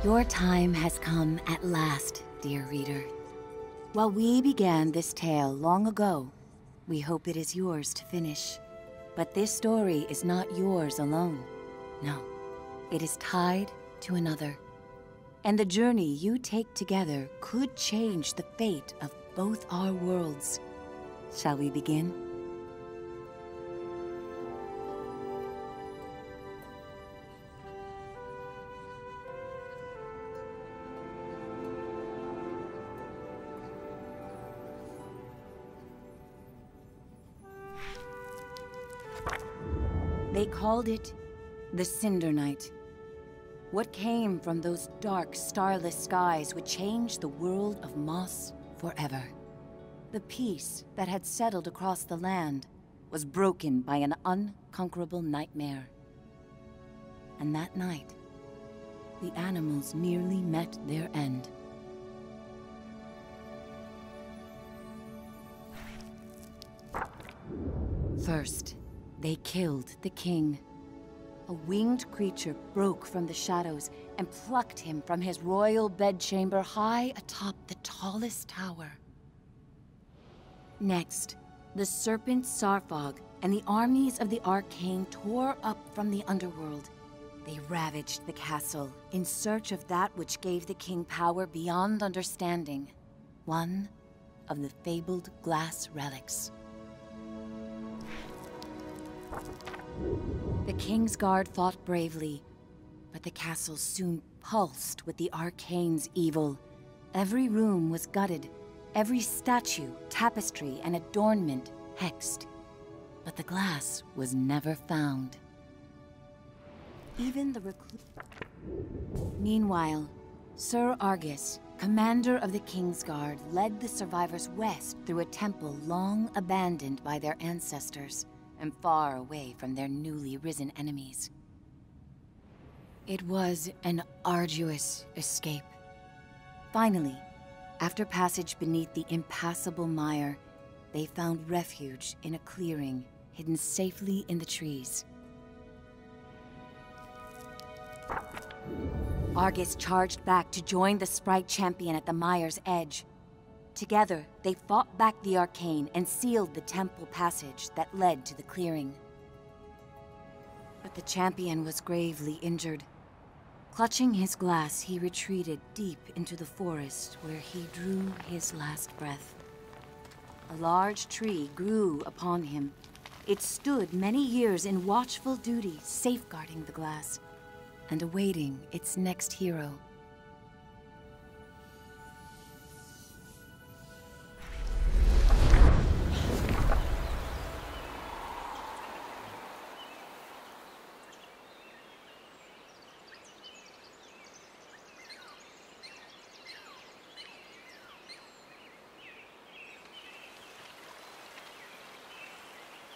Your time has come at last, dear reader. While we began this tale long ago, we hope it is yours to finish. But this story is not yours alone. No, it is tied to another. And the journey you take together could change the fate of both our worlds. Shall we begin? They called it the Cinder Night. What came from those dark, starless skies would change the world of Moss forever. The peace that had settled across the land was broken by an unconquerable nightmare. And that night, the animals nearly met their end. First, they killed the king. A winged creature broke from the shadows and plucked him from his royal bedchamber high atop the tallest tower. Next, the serpent Sarfog and the armies of the Arcane tore up from the underworld. They ravaged the castle in search of that which gave the king power beyond understanding. One of the fabled glass relics. The King's Guard fought bravely, but the castle soon pulsed with the Arcane's evil. Every room was gutted, every statue, tapestry, and adornment hexed. But the glass was never found. Even the Meanwhile, Sir Argus, commander of the King's Guard, led the survivors west through a temple long abandoned by their ancestors, and far away from their newly risen enemies. It was an arduous escape. Finally, after passage beneath the impassable mire, they found refuge in a clearing hidden safely in the trees. Argus charged back to join the Sprite champion at the mire's edge. Together, they fought back the Arcane and sealed the temple passage that led to the clearing. But the champion was gravely injured. Clutching his glass, he retreated deep into the forest where he drew his last breath. A large tree grew upon him. It stood many years in watchful duty, safeguarding the glass and awaiting its next hero.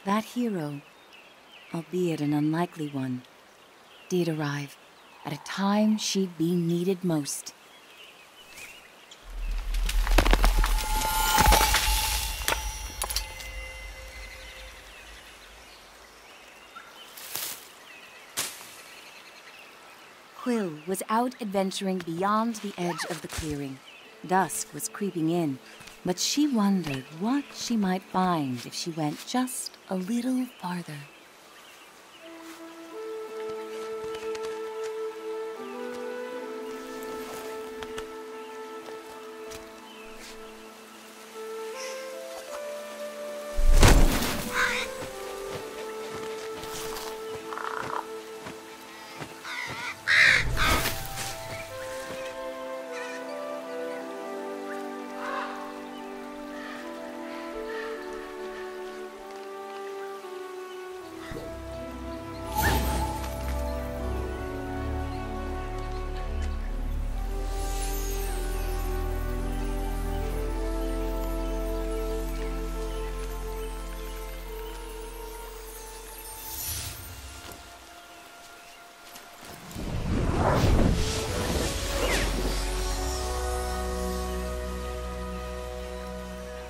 That hero, albeit an unlikely one, did arrive at a time she'd be needed most. Quill was out adventuring beyond the edge of the clearing. Dusk was creeping in, but she wondered what she might find if she went just a little farther.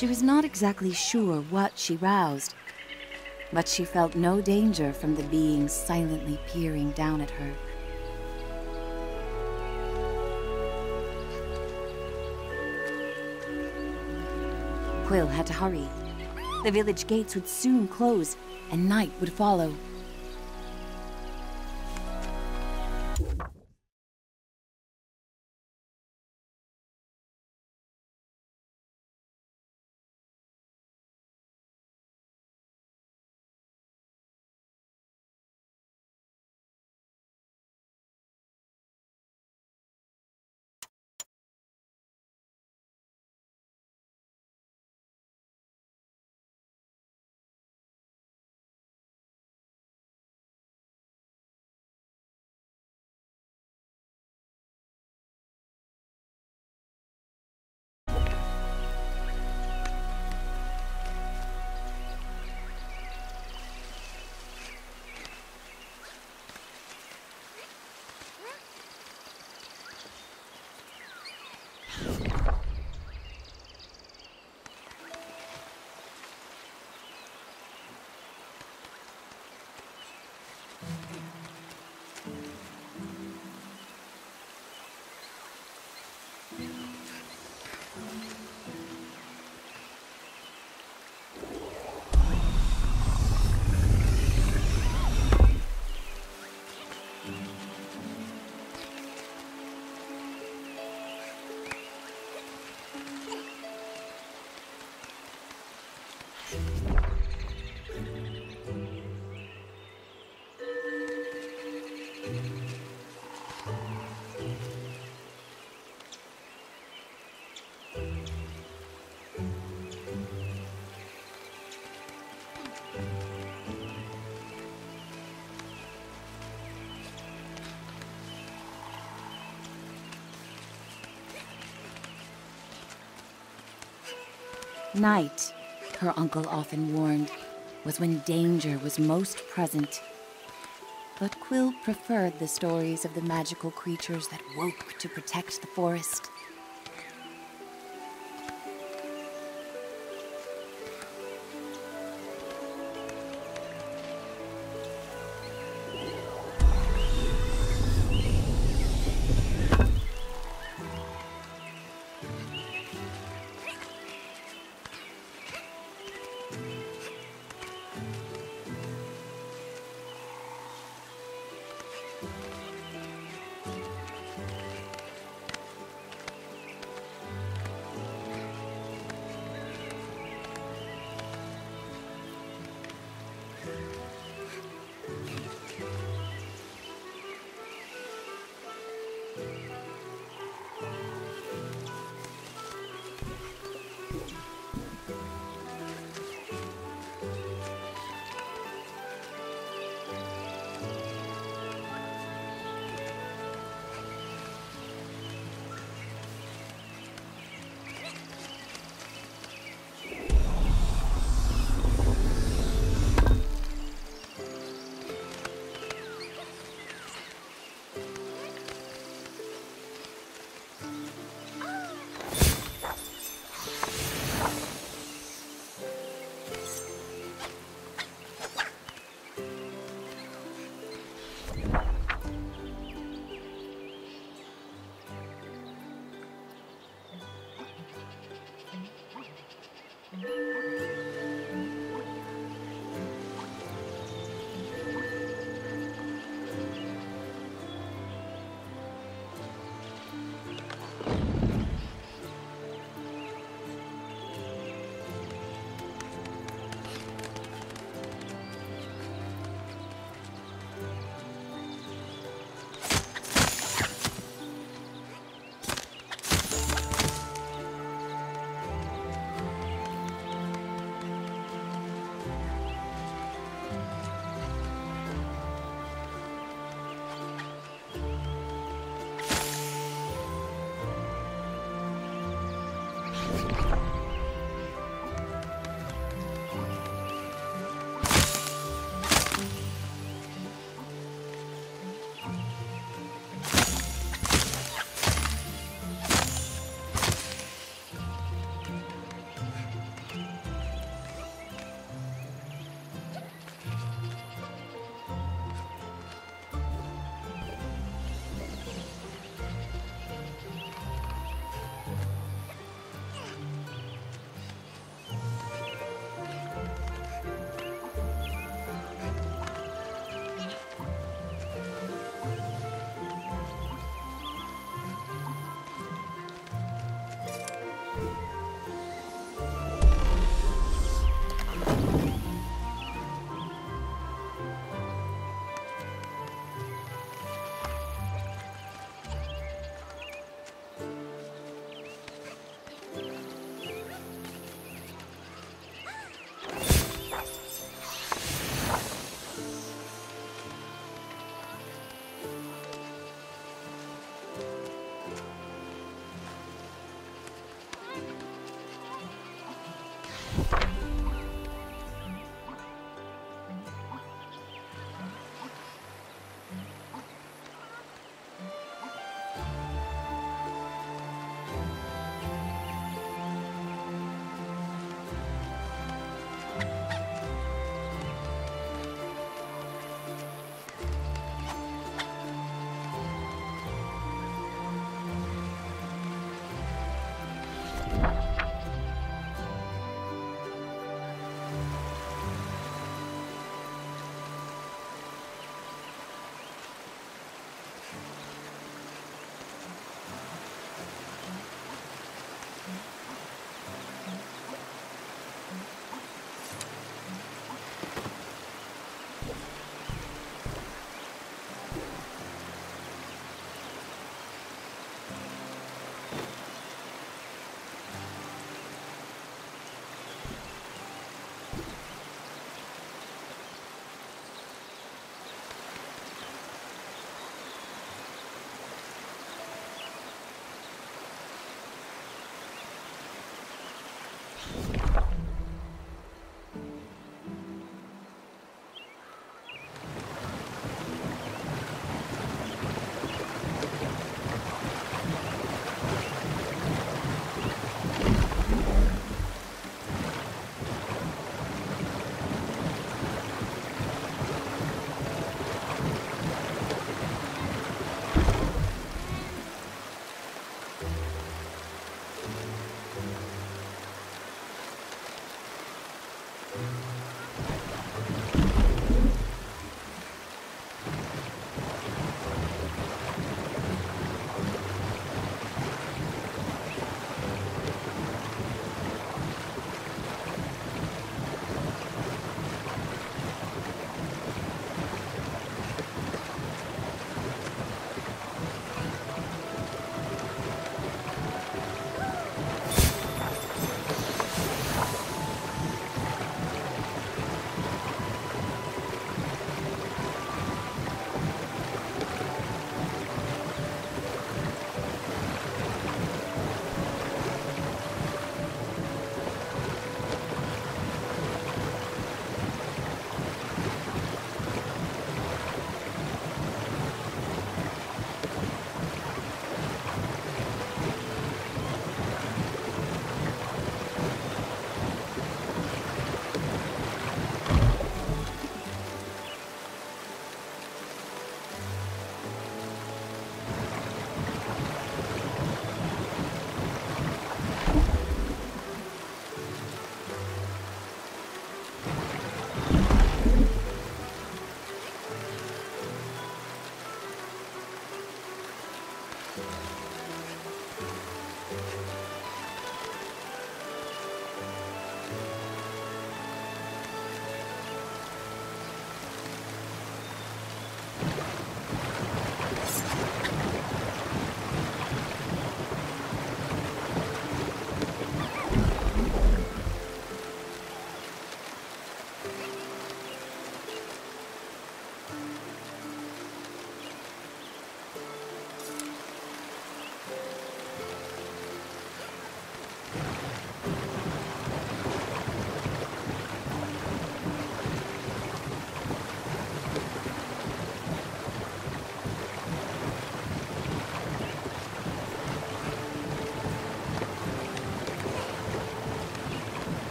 She was not exactly sure what she roused, but she felt no danger from the beings silently peering down at her. Quill had to hurry. The village gates would soon close, and night would follow. Night, her uncle often warned, was when danger was most present. But Quill preferred the stories of the magical creatures that woke to protect the forest.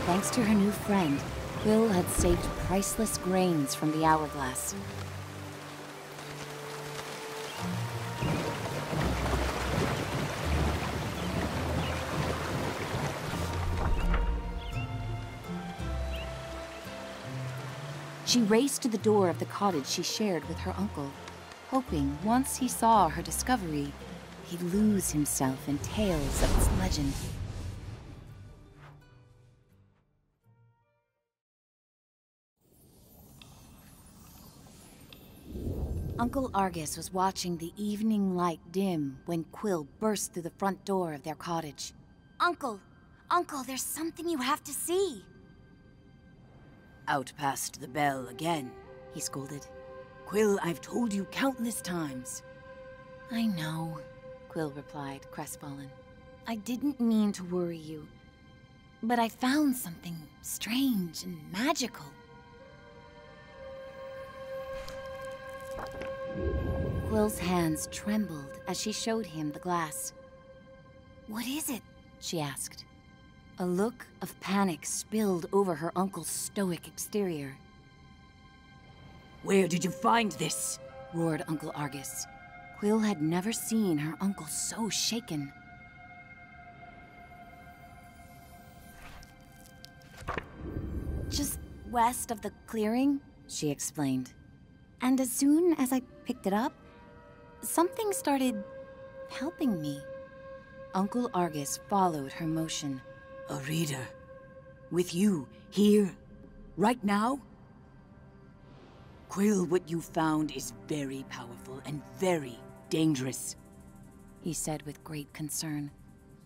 Thanks to her new friend, Quill had saved priceless grains from the hourglass. She raced to the door of the cottage she shared with her uncle, hoping once he saw her discovery, he'd lose himself in tales of its legend. Uncle Argus was watching the evening light dim when Quill burst through the front door of their cottage. Uncle! Uncle, there's something you have to see! Out past the bell again, He scolded. Quill, I've told you countless times. I know, Quill replied, crestfallen. I didn't mean to worry you, but I found something strange and magical. Quill's hands trembled as she showed him the glass. "What is it?" she asked. A look of panic spilled over her uncle's stoic exterior. "Where did you find this?" roared Uncle Argus. Quill had never seen her uncle so shaken. "Just west of the clearing," she explained. "And as soon as I picked it up, something started helping me." Uncle Argus followed her motion. "A reader? With you, here, right now?" "Quill, what you found is very powerful and very dangerous," he said with great concern.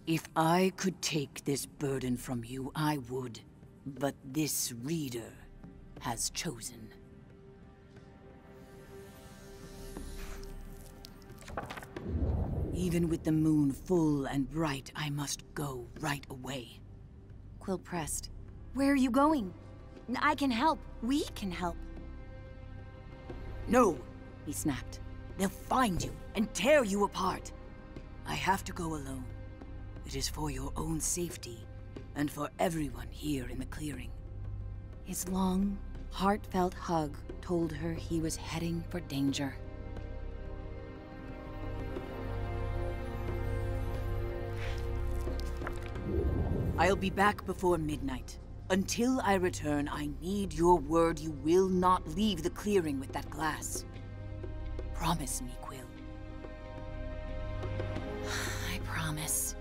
"If I could take this burden from you, I would. But this reader has chosen." "Even with the moon full and bright, I must go right away." Quill pressed. "Where are you going? I can help. We can help." "No," he snapped. "They'll find you and tear you apart. I have to go alone. It is for your own safety and for everyone here in the clearing." His long, heartfelt hug told her he was heading for danger. "I'll be back before midnight. Until I return, I need your word you will not leave the clearing with that glass. Promise me, Quill." "I promise,"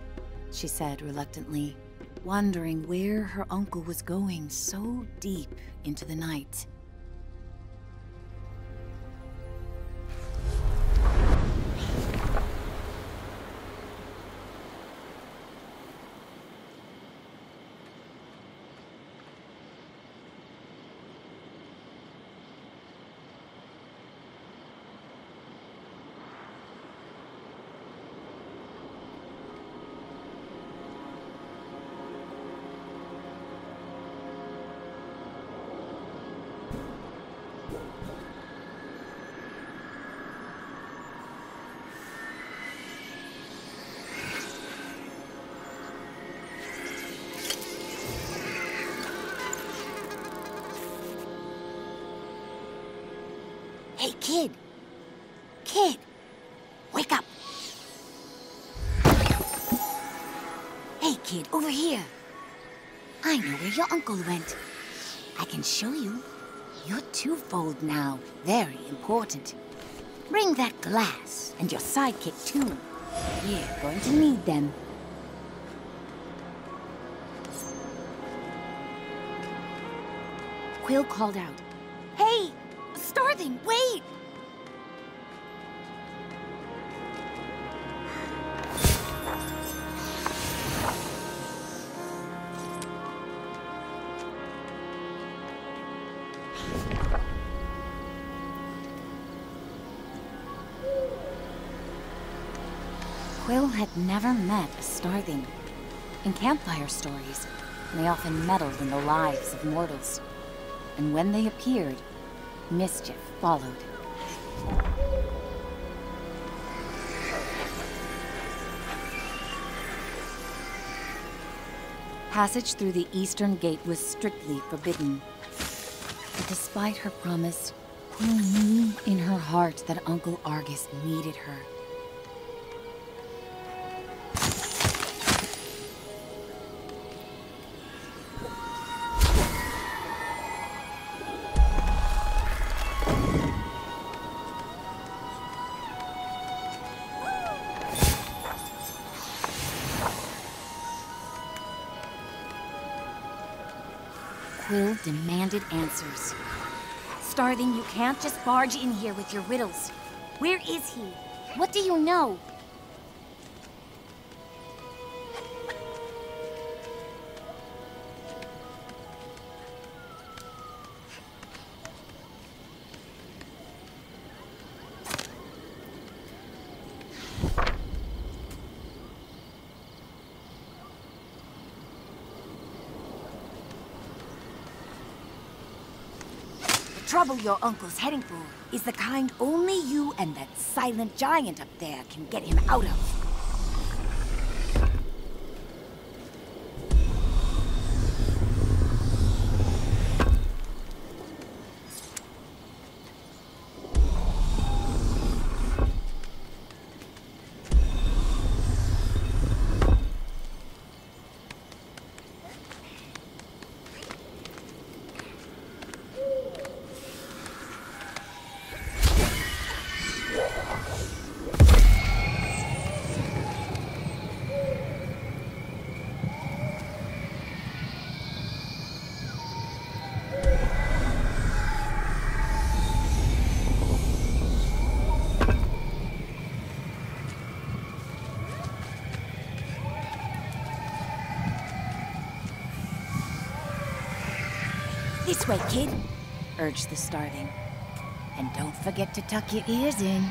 she said reluctantly, wondering where her uncle was going so deep into the night. "Hey, kid! Kid! Wake up! Hey, kid, over here! I know where your uncle went. I can show you. You're twofold now. Very important. Bring that glass, and your sidekick, too. We're going to need them." Quill called out, "Hey! Starthing, wait!" Quill had never met a Starthing. In campfire stories, they often meddled in the lives of mortals. And when they appeared, mischief followed. Passage through the eastern gate was strictly forbidden. But despite her promise, Quill knew in her heart that Uncle Argus needed her. Quill demanded answers. "Starthing, you can't just barge in here with your riddles. Where is he? What do you know?" trouble your uncle's heading for is the kind only you and that silent giant up there can get him out of. This way, kid, urged the starling. And don't forget to tuck your ears in.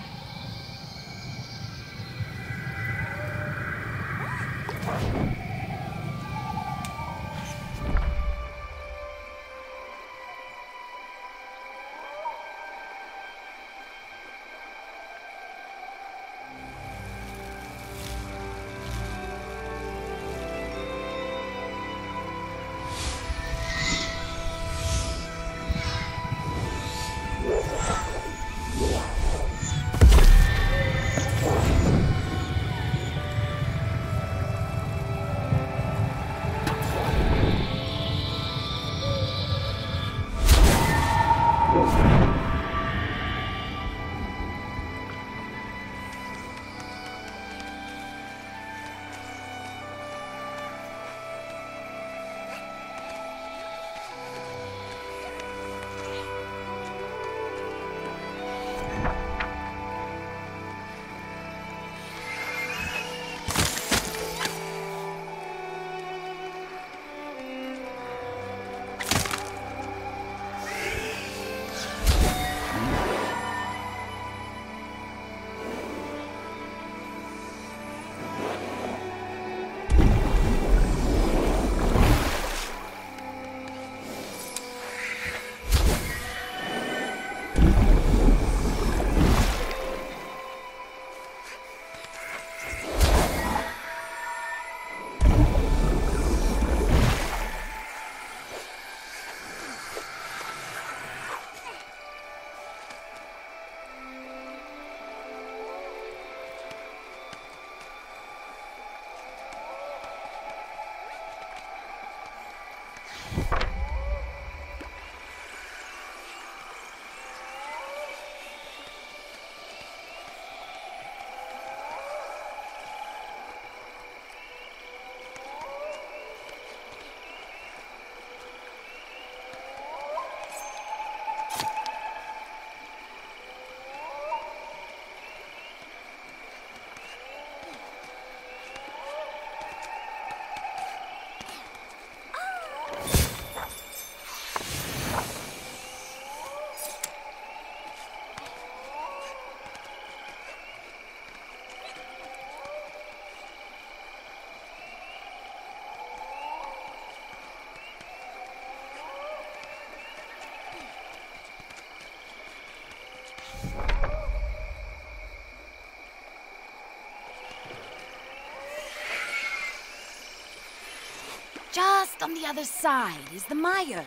Just on the other side is the mire,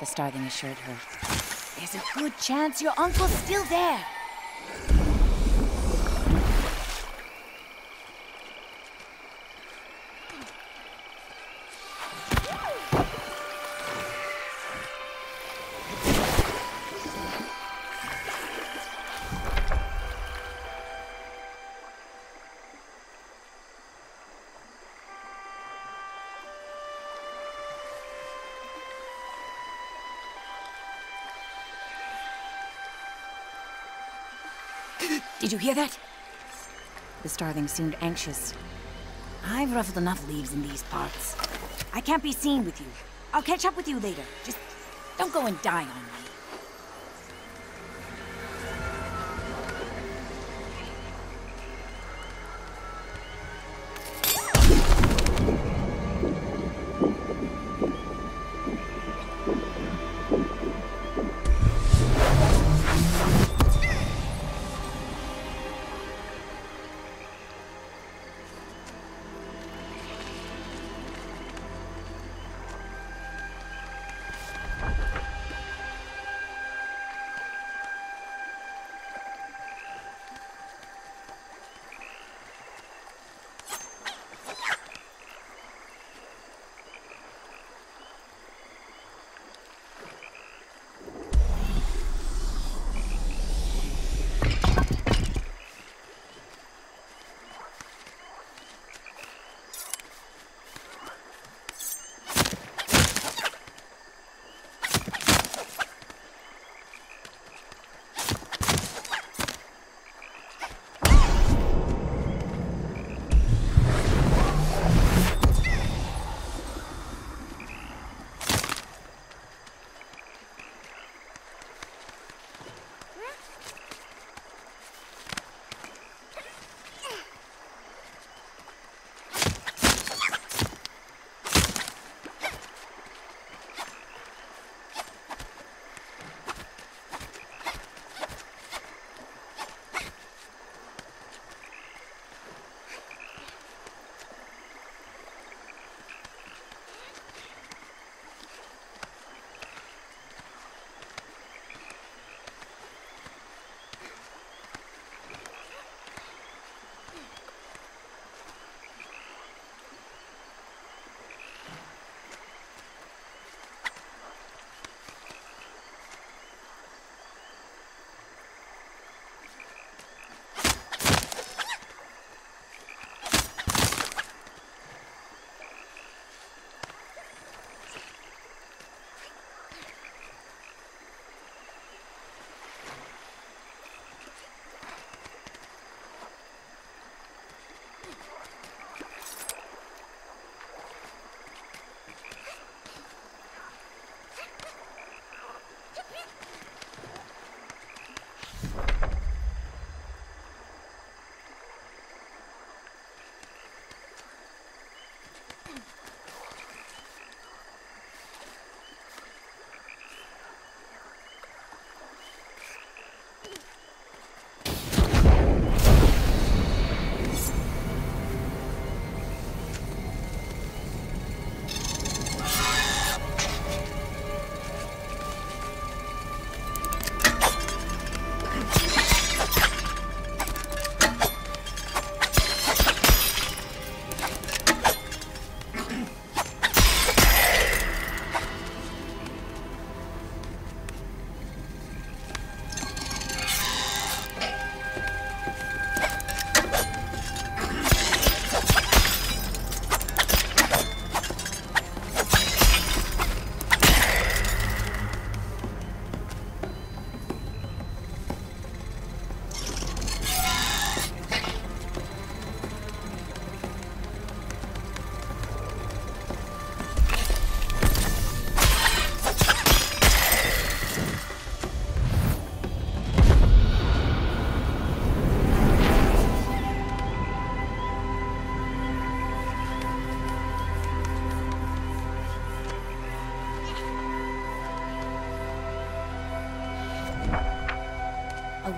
the starling assured her. There's a good chance your uncle's still there. Did you hear that? The starling seemed anxious. I've ruffled enough leaves in these parts. I can't be seen with you. I'll catch up with you later. Just don't go and die on me.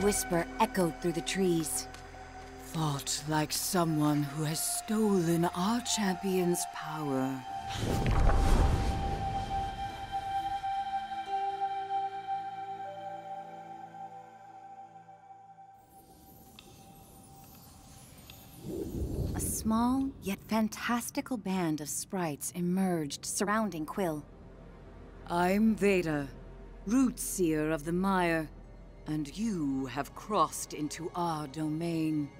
whisper echoed through the trees. Fought like someone who has stolen our champion's power. A small, yet fantastical band of sprites emerged surrounding Quill. I'm Veda, Rootseer of the Mire, and you have crossed into our domain.